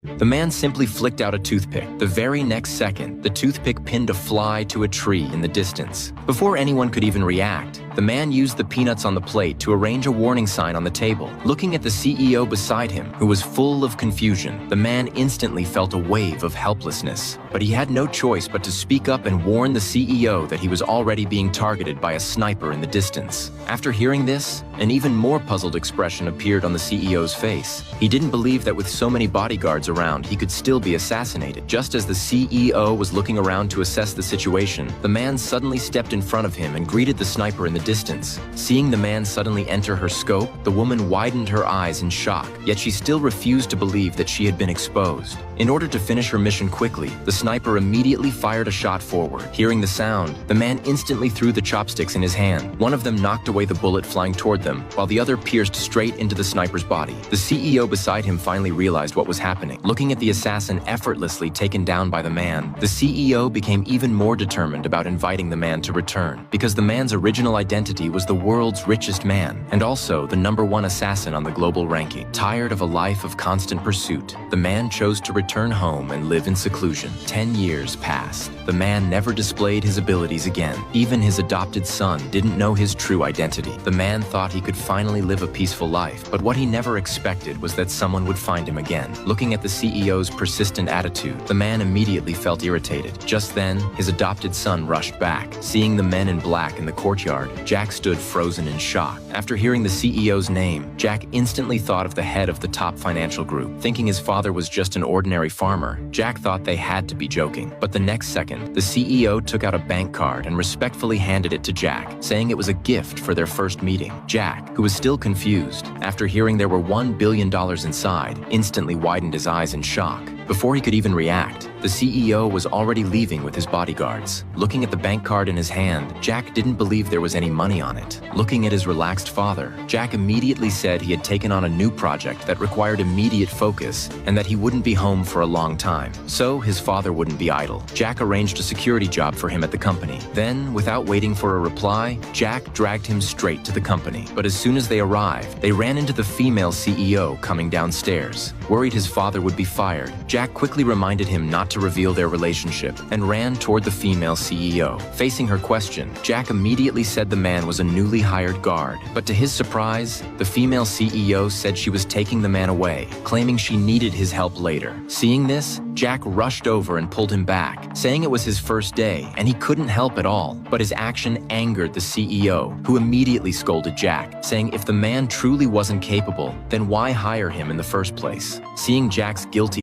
The man simply flicked out a toothpick. The very next second, the toothpick pinned a fly to a tree in the distance. Before anyone could even react, the man used the peanuts on the plate to arrange a warning sign on the table. Looking at the CEO beside him, who was full of confusion, the man instantly felt a wave of helplessness. But he had no choice but to speak up and warn the CEO that he was already being targeted by a sniper in the distance. After hearing this, an even more puzzled expression appeared on the CEO's face. He didn't believe that with so many bodyguards around, he could still be assassinated. Just as the CEO was looking around to assess the situation, the man suddenly stepped in front of him and greeted the sniper in the distance. Seeing the man suddenly enter her scope, the woman widened her eyes in shock, yet she still refused to believe that she had been exposed. In order to finish her mission quickly, the sniper immediately fired a shot forward. Hearing the sound, the man instantly threw the chopsticks in his hand. One of them knocked away the bullet flying toward them, while the other pierced straight into the sniper's body. The CEO beside him finally realized what was happening. Looking at the assassin effortlessly taken down by the man, the CEO became even more determined about inviting the man to return, because the man's original identity was the world's richest man, and also the #1 assassin on the global ranking. Tired of a life of constant pursuit, the man chose to return home and live in seclusion. 10 years passed. The man never displayed his abilities again. Even his adopted son didn't know his true identity. The man thought he could finally live a peaceful life, but what he never expected was that someone would find him again. Looking at the CEO's persistent attitude, the man immediately felt irritated. Just then, his adopted son rushed back. Seeing the men in black in the courtyard, Jack stood frozen in shock. After hearing the CEO's name, Jack instantly thought of the head of the top financial group. Thinking his father was just an ordinary farmer, Jack thought they had to be joking. But the next second, the CEO took out a bank card and respectfully handed it to Jack, saying it was a gift for their first meeting. Jack, who was still confused, after hearing there were $1 billion inside, instantly widened his eyes in shock. Before he could even react, the CEO was already leaving with his bodyguards. Looking at the bank card in his hand, Jack didn't believe there was any money on it. Looking at his relaxed father, Jack immediately said he had taken on a new project that required immediate focus and that he wouldn't be home for a long time. So his father wouldn't be idle. Jack arranged a security job for him at the company. Then, without waiting for a reply, Jack dragged him straight to the company. But as soon as they arrived, they ran into the female CEO coming downstairs. Worried his father would be fired, Jack quickly reminded him not to reveal their relationship and ran toward the female CEO. Facing her question, Jack immediately said the man was a newly hired guard. But to his surprise, the female CEO said she was taking the man away, claiming she needed his help later. Seeing this, Jack rushed over and pulled him back, saying it was his first day and he couldn't help at all. But his action angered the CEO, who immediately scolded Jack, saying if the man truly wasn't capable, then why hire him in the first place? Seeing Jack's guilty